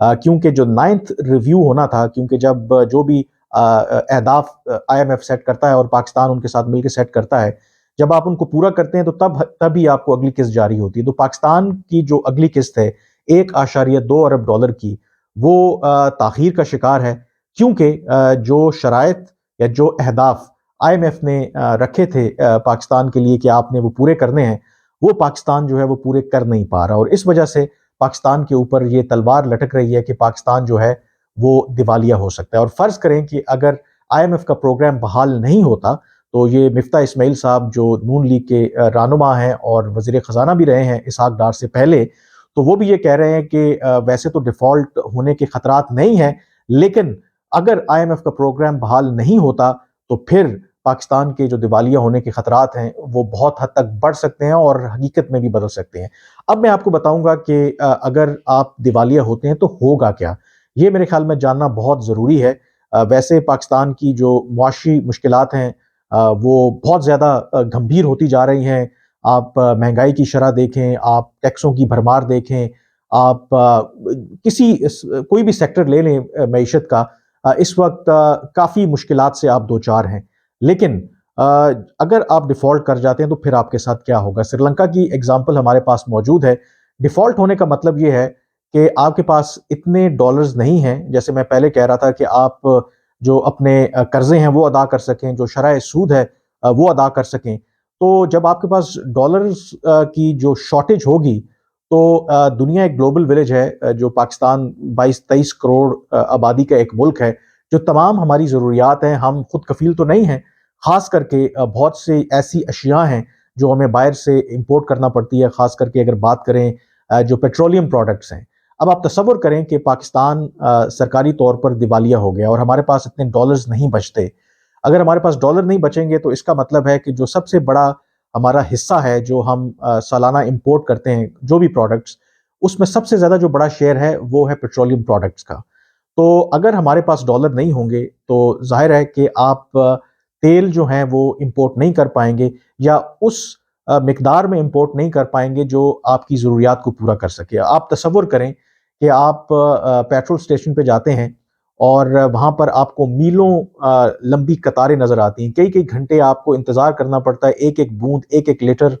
کیونکہ جو 9th review ہونا تھا، کیونکہ جب جو بھی اہداف IMF سیٹ کرتا ہے اور پاکستان ان کے ساتھ مل کے سیٹ کرتا ہے، جب آپ ان کو پورا کرتے ہیں تو تبھی آپ کو اگلی قسط جاری ہوتی ہے. تو پاکستان کی جو اگلی قسط ہے 1.2 ارب ڈالر کی، وہ تاخیر کا شکار ہے، کیونکہ جو شرائط یا جو اہداف IMF نے رکھے تھے پاکستان کے لیے کہ آپ نے وہ پورے کرنے ہیں، وہ پاکستان جو ہے وہ پورے کر نہیں پا رہا، اور اس وجہ سے پاکستان کے اوپر یہ تلوار لٹک رہی ہے کہ پاکستان جو ہے وہ دیوالیہ ہو سکتا ہے. اور فرض کریں کہ اگر IMF کا پروگرام بحال نہیں ہوتا تو یہ مفتاح اسماعیل صاحب جو نون لیگ کے رہنما ہیں اور وزیر خزانہ بھی رہے ہیں اسحاق ڈار سے پہلے، تو وہ بھی یہ کہہ رہے ہیں کہ ویسے تو ڈیفالٹ ہونے کے خطرات نہیں ہیں، لیکن اگر IMF کا پروگرام بحال نہیں ہوتا تو پھر پاکستان کے جو دیوالیہ ہونے کے خطرات ہیں وہ بہت حد تک بڑھ سکتے ہیں اور حقیقت میں بھی بدل سکتے ہیں. اب میں آپ کو بتاؤں گا کہ اگر آپ دیوالیہ ہوتے ہیں تو ہوگا کیا، یہ میرے خیال میں جاننا بہت ضروری ہے. ویسے پاکستان کی جو معاشی مشکلات ہیں وہ بہت زیادہ گمبھیر ہوتی جا رہی ہیں. آپ مہنگائی کی شرح دیکھیں، آپ ٹیکسوں کی بھرمار دیکھیں، آپ کوئی بھی سیکٹر لے لیں معیشت کا، اس وقت کافی مشکلات سے آپ دوچار ہیں. لیکن اگر آپ ڈیفالٹ کر جاتے ہیں تو پھر آپ کے ساتھ کیا ہوگا؟ سری لنکا کی ایگزامپل ہمارے پاس موجود ہے. ڈیفالٹ ہونے کا مطلب یہ ہے کہ آپ کے پاس اتنے ڈالرز نہیں ہیں، جیسے میں پہلے کہہ رہا تھا کہ آپ جو اپنے قرضے ہیں وہ ادا کر سکیں، جو شرح سود ہے وہ ادا کر سکیں. تو جب آپ کے پاس ڈالرز کی جو شارٹیج ہوگی تو دنیا ایک گلوبل ولیج ہے، جو پاکستان 22-23 کروڑ آبادی کا ایک ملک ہے، جو تمام ہماری ضروریات ہیں. ہم خود کفیل تو نہیں ہیں، خاص کر کے بہت سے ایسی اشیاء ہیں جو ہمیں باہر سے امپورٹ کرنا پڑتی ہے، خاص کر کے اگر بات کریں جو پیٹرولیم پروڈکٹس ہیں. اب آپ تصور کریں کہ پاکستان سرکاری طور پر دیوالیہ ہو گیا اور ہمارے پاس اتنے ڈالرز نہیں بچتے. اگر ہمارے پاس ڈالر نہیں بچیں گے تو اس کا مطلب ہے کہ جو سب سے بڑا ہمارا حصہ ہے جو ہم سالانہ امپورٹ کرتے ہیں جو بھی پروڈکٹس، اس میں سب سے زیادہ جو بڑا شیئر ہے وہ ہے پیٹرولیم پروڈکٹس کا. تو اگر ہمارے پاس ڈالر نہیں ہوں گے تو ظاہر ہے کہ آپ تیل جو ہیں وہ امپورٹ نہیں کر پائیں گے، یا اس مقدار میں امپورٹ نہیں کر پائیں گے جو آپ کی ضروریات کو پورا کر سکے. آپ تصور کریں کہ آپ پیٹرول سٹیشن پہ جاتے ہیں اور وہاں پر آپ کو میلوں لمبی قطاریں نظر آتی ہیں، کئی کئی گھنٹے آپ کو انتظار کرنا پڑتا ہے ایک ایک بوند، ایک ایک لیٹر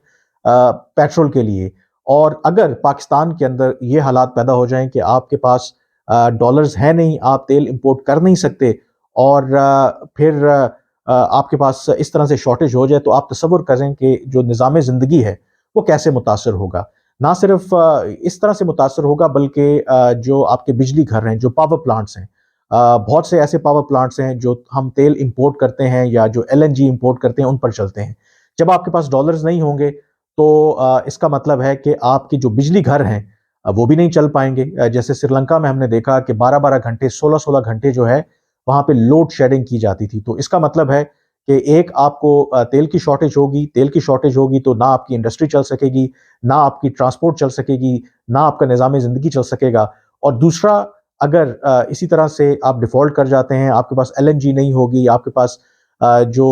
پیٹرول کے لیے. اور اگر پاکستان کے اندر یہ حالات پیدا ہو جائیں کہ آپ کے پاس ڈالرز ہیں نہیں، آپ تیل امپورٹ کر نہیں سکتے، اور پھر آپ کے پاس اس طرح سے شارٹیج ہو جائے، تو آپ تصور کریں کہ جو نظام زندگی ہے وہ کیسے متاثر ہوگا. نہ صرف اس طرح سے متاثر ہوگا بلکہ جو آپ کے بجلی گھر ہیں، جو پاور پلانٹس ہیں، بہت سے ایسے پاور پلانٹس ہیں جو ہم تیل امپورٹ کرتے ہیں یا جو LNG امپورٹ کرتے ہیں ان پر چلتے ہیں. جب آپ کے پاس ڈالرز نہیں ہوں گے تو اس کا مطلب ہے کہ آپ کی جو بجلی گھر ہیں وہ بھی نہیں چل پائیں گے. جیسے سری لنکا میں ہم نے دیکھا کہ 12-12 گھنٹے، 16-16 گھنٹے جو ہے وہاں پہ لوڈ شیڈنگ کی جاتی تھی. تو اس کا مطلب ہے کہ ایک آپ کو تیل کی شارٹیج ہوگی تو نہ آپ کی انڈسٹری چل سکے گی، نہ آپ کی ٹرانسپورٹ چل سکے گی، نہ آپ کا نظام زندگی چل سکے گا. اور دوسرا، اگر اسی طرح سے آپ ڈیفالٹ کر جاتے ہیں، آپ کے پاس LNG نہیں ہوگی، آپ کے پاس جو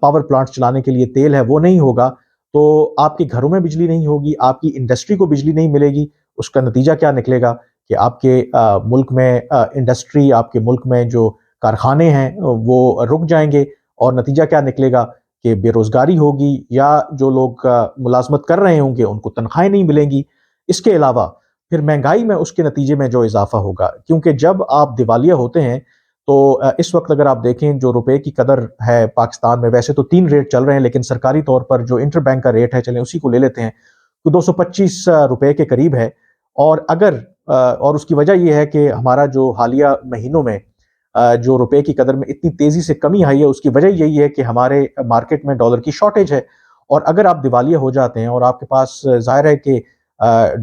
پاور پلانٹ چلانے کے لیے تیل ہے وہ نہیں ہوگا، تو آپ کے گھروں میں بجلی نہیں ہوگی، آپ کی انڈسٹری کو بجلی نہیں ملے گی. اس کا نتیجہ کیا نکلے گا کہ آپ کے ملک میں انڈسٹری، آپ کے ملک میں جو کارخانے ہیں وہ رک جائیں گے، اور نتیجہ کیا نکلے گا کہ بے روزگاری ہوگی، یا جو لوگ ملازمت کر رہے ہوں گے ان کو تنخواہیں نہیں ملیں گی. اس کے علاوہ پھر مہنگائی میں اس کے نتیجے میں جو اضافہ ہوگا، کیونکہ جب آپ دیوالیہ ہوتے ہیں تو اس وقت اگر آپ دیکھیں جو روپے کی قدر ہے پاکستان میں، ویسے تو 3 ریٹ چل رہے ہیں لیکن سرکاری طور پر جو انٹر بینک کا ریٹ ہے، چلیں اسی کو لے لیتے ہیں، تو 225 روپے کے قریب ہے. اور اس کی وجہ یہ ہے کہ ہمارا جو حالیہ مہینوں میں جو روپے کی قدر میں اتنی تیزی سے کمی آئی ہے، اس کی وجہ یہی ہے کہ ہمارے مارکیٹ میں ڈالر کی شارٹیج ہے. اور اگر آپ دیوالیہ ہو جاتے ہیں اور آپ کے پاس ظاہر ہے کہ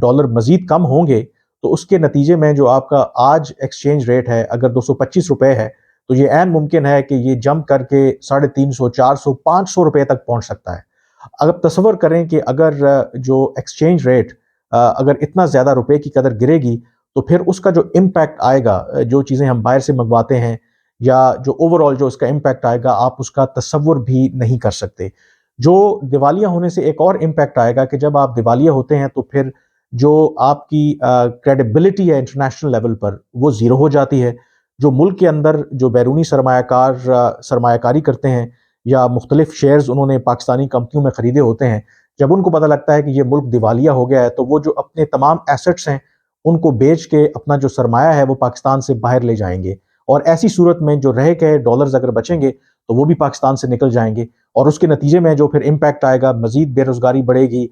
ڈالر مزید کم ہوں گے، تو اس کے نتیجے میں جو آپ کا آج ایکسچینج ریٹ ہے اگر 225 روپے ہے تو یہ عین ممکن ہے کہ یہ جمپ کر کے 350، 400، 500 روپے تک پہنچ سکتا ہے. اگر تصور کریں کہ اگر جو ایکسچینج ریٹ اگر اتنا زیادہ روپے کی قدر گرے گی تو پھر اس کا جو امپیکٹ آئے گا، جو چیزیں ہم باہر سے منگواتے ہیں، یا جو اوور آل جو اس کا امپیکٹ آئے گا، آپ اس کا تصور بھی نہیں کر سکتے. جو دیوالیہ ہونے سے ایک اور امپیکٹ آئے گا کہ جب آپ دیوالیہ ہوتے ہیں تو پھر جو آپ کی کریڈیبلٹی ہے انٹرنیشنل لیول پر وہ زیرو ہو جاتی ہے. جو ملک کے اندر جو بیرونی سرمایہ کاری کرتے ہیں یا مختلف شیئرز انہوں نے پاکستانی کمپنیوں میں خریدے ہوتے ہیں، جب ان کو پتہ لگتا ہے کہ یہ ملک دیوالیہ ہو گیا ہے تو وہ جو اپنے تمام ایسٹس ہیں ان کو بیچ کے اپنا جو سرمایہ ہے وہ پاکستان سے باہر لے جائیں گے. اور ایسی صورت میں جو رہ کے ڈالرز اگر بچیں گے تو وہ بھی پاکستان سے نکل جائیں گے، اور اس کے نتیجے میں جو پھر امپیکٹ آئے گا، مزید بے روزگاری بڑھے گی،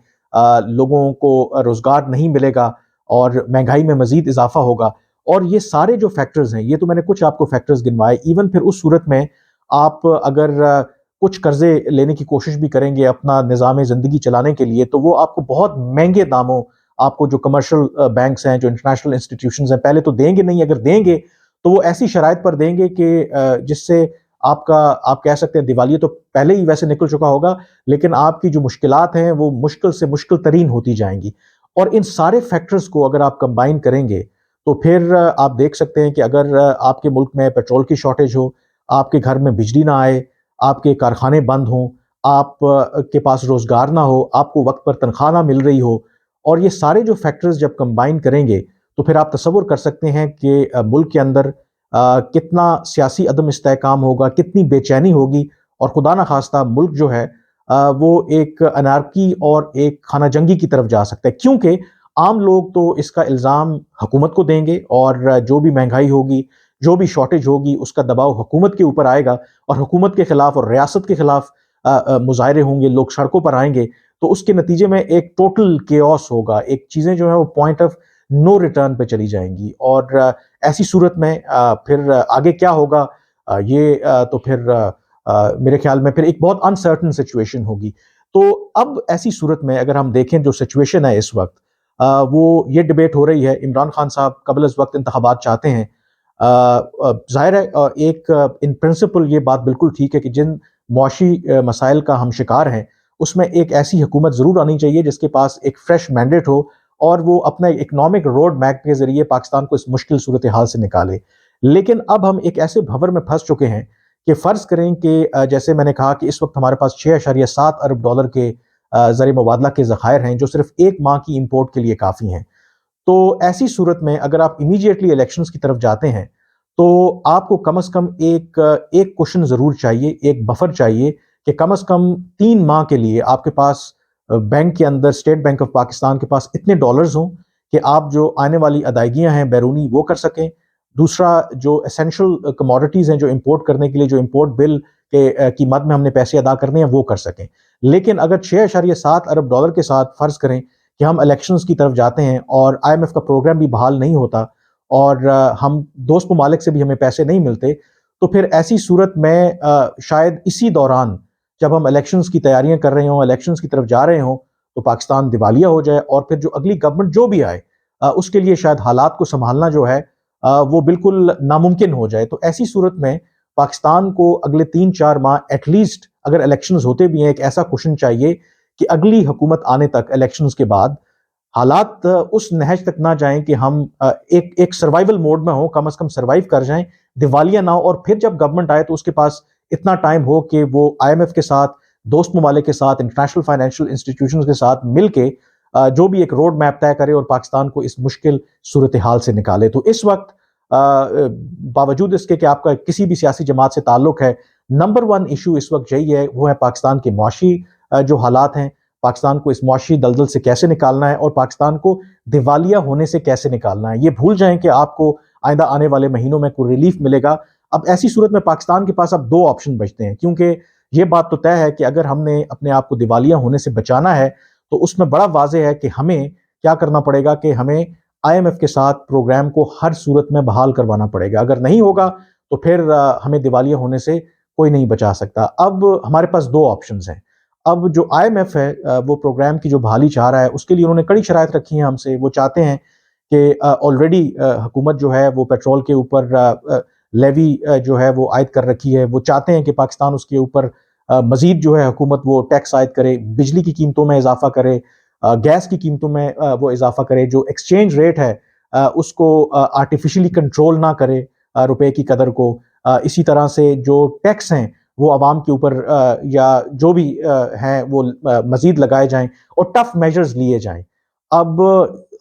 لوگوں کو روزگار نہیں ملے گا اور مہنگائی میں مزید اضافہ ہوگا. اور یہ سارے جو فیکٹرز ہیں، یہ تو میں نے کچھ آپ کو فیکٹرز گنوائے. ایون پھر اس صورت میں آپ اگر کچھ قرضے لینے کی کوشش بھی کریں گے اپنا نظام زندگی چلانے کے لیے تو وہ آپ کو بہت مہنگے داموں، آپ کو جو کمرشل بینکس ہیں، جو انٹرنیشنل انسٹیٹیوشنز ہیں، پہلے تو دیں گے نہیں. اگر دیں گے تو وہ ایسی شرائط پر دیں گے کہ جس سے آپ کہہ سکتے ہیں دیوالیہ تو پہلے ہی ویسے نکل چکا ہوگا، لیکن آپ کی جو مشکلات ہیں وہ مشکل سے مشکل ترین ہوتی جائیں گی. اور ان سارے فیکٹرز کو اگر آپ کمبائن کریں گے تو پھر آپ دیکھ سکتے ہیں کہ اگر آپ کے ملک میں پیٹرول کی شارٹیج ہو، آپ کے گھر میں بجلی نہ آئے، آپ کے کارخانے بند ہوں، آپ کے پاس روزگار نہ ہو، آپ کو وقت پر تنخواہ نہ مل رہی ہو، اور یہ سارے جو فیکٹرز جب کمبائن کریں گے تو پھر آپ تصور کر سکتے ہیں کہ ملک کے اندر کتنا سیاسی عدم استحکام ہوگا، کتنی بے چینی ہوگی، اور خدا نخواستہ ملک جو ہے وہ ایک انارکی اور ایک خانہ جنگی کی طرف جا سکتا ہے. کیونکہ عام لوگ تو اس کا الزام حکومت کو دیں گے، اور جو بھی مہنگائی ہوگی، جو بھی شارٹیج ہوگی، اس کا دباؤ حکومت کے اوپر آئے گا، اور حکومت کے خلاف اور ریاست کے خلاف مظاہرے ہوں گے، لوگ سڑکوں پر آئیں گے. تو اس کے نتیجے میں ایک ٹوٹل کیوس ہوگا، ایک چیزیں جو ہیں وہ پوائنٹ آف نو ریٹرن پہ چلی جائیں گی. اور ایسی صورت میں پھر آگے کیا ہوگا، یہ تو پھر میرے خیال میں پھر ایک بہت انسرٹن سچویشن ہوگی. تو اب ایسی صورت میں اگر ہم دیکھیں جو سچویشن ہے اس وقت، وہ یہ ڈیبیٹ ہو رہی ہے، عمران خان صاحب قبل از وقت انتخابات چاہتے ہیں. ظاہر ہے ایک ان پرنسپل یہ بات بالکل ٹھیک ہے کہ جن معاشی مسائل کا ہم شکار ہیں اس میں ایک ایسی حکومت ضرور آنی چاہیے جس کے پاس ایک فریش مینڈیٹ ہو اور وہ اپنا اکنامک روڈ میپ کے ذریعے پاکستان کو اس مشکل صورتحال سے نکالے. لیکن اب ہم ایک ایسے بھور میں پھنس چکے ہیں کہ فرض کریں کہ جیسے میں نے کہا کہ اس وقت ہمارے پاس 6.7 ارب ڈالر کے زر مبادلہ کے ذخائر ہیں جو صرف ایک ماہ کی امپورٹ کے لیے کافی ہیں. تو ایسی صورت میں اگر آپ امیڈیٹلی الیکشنز کی طرف جاتے ہیں تو آپ کو کم از کم ایک کوشن ضرور چاہیے، ایک بفر چاہیے کہ کم از کم 3 ماہ کے لیے آپ کے پاس بینک کے اندر، اسٹیٹ بینک آف پاکستان کے پاس اتنے ڈالرز ہوں کہ آپ جو آنے والی ادائیگیاں ہیں بیرونی وہ کر سکیں. دوسرا، جو اسینشل کموڈٹیز ہیں جو امپورٹ کرنے کے لیے جو امپورٹ بل کے قیمت میں ہم نے پیسے ادا کرنے ہیں وہ کر سکیں. لیکن اگر 6.7 ارب ڈالر کے ساتھ فرض کریں کہ ہم الیکشنز کی طرف جاتے ہیں اور آئی ایم ایف کا پروگرام بھی بحال نہیں ہوتا اور ہم دوست ممالک سے بھی ہمیں پیسے نہیں ملتے، تو پھر ایسی صورت میں شاید اسی دوران جب ہم الیکشنز کی تیاریاں کر رہے ہوں، الیکشنز کی طرف جا رہے ہوں، تو پاکستان دیوالیہ ہو جائے، اور پھر جو اگلی گورنمنٹ جو بھی آئے اس کے لیے شاید حالات کو سنبھالنا جو ہے وہ بالکل ناممکن ہو جائے. تو ایسی صورت میں پاکستان کو اگلے 3-4 ماہ ایٹ لیسٹ اگر الیکشنز ہوتے بھی ہیں ایک ایسا کوشن چاہیے کہ اگلی حکومت آنے تک الیکشنز کے بعد حالات اس نہج تک نہ جائیں کہ ہم ایک سروائیول موڈ میں ہوں، کم از کم سروائیو کر جائیں، دیوالیہ نہ ہو. اور پھر جب گورنمنٹ آئے تو اس کے پاس اتنا ٹائم ہو کہ وہ آئی ایم ایف کے ساتھ، دوست ممالک کے ساتھ، انٹرنیشنل فائنینشیل انسٹیٹیوشنز کے ساتھ مل کے جو بھی ایک روڈ میپ طے کرے اور پاکستان کو اس مشکل صورتحال سے نکالے. تو اس وقت باوجود اس کے کہ آپ کا کسی بھی سیاسی جماعت سے تعلق ہے، نمبر 1 ایشو اس وقت یہی ہے، وہ ہے پاکستان کے معاشی جو حالات ہیں، پاکستان کو اس معاشی دلدل سے کیسے نکالنا ہے اور پاکستان کو دیوالیہ ہونے سے کیسے نکالنا ہے. یہ بھول جائیں کہ آپ کو آئندہ آنے والے مہینوں میں کوئی ریلیف ملے گا. اب ایسی صورت میں پاکستان کے پاس اب 2 آپشن بچتے ہیں، کیونکہ یہ بات تو طے ہے کہ اگر ہم نے اپنے آپ کو دیوالیہ ہونے سے بچانا ہے تو اس میں بڑا واضح ہے کہ ہمیں کیا کرنا پڑے گا کہ ہمیں آئی ایم ایف کے ساتھ پروگرام کو ہر صورت میں بحال کروانا پڑے گا. اگر نہیں ہوگا تو پھر ہمیں دیوالیہ ہونے سے کوئی نہیں بچا سکتا. اب ہمارے پاس 2 آپشنز ہیں. اب جو آئی ایم ایف ہے وہ پروگرام کی جو بحالی چاہ رہا ہے اس کے لیے انہوں نے کڑی شرائط رکھی ہیں ہم سے. وہ چاہتے ہیں کہ آلریڈی حکومت جو ہے وہ پیٹرول کے اوپر لیوی جو ہے وہ عائد کر رکھی ہے. وہ چاہتے ہیں کہ پاکستان اس کے اوپر مزید جو ہے حکومت وہ ٹیکس عائد کرے، بجلی کی قیمتوں میں اضافہ کرے، گیس کی قیمتوں میں وہ اضافہ کرے، جو ایکسچینج ریٹ ہے اس کو آرٹیفیشلی کنٹرول نہ کرے روپے کی قدر کو. اسی طرح سے جو ٹیکس ہیں وہ عوام کے اوپر یا جو بھی ہیں وہ مزید لگائے جائیں اور ٹف میجرز لیے جائیں. اب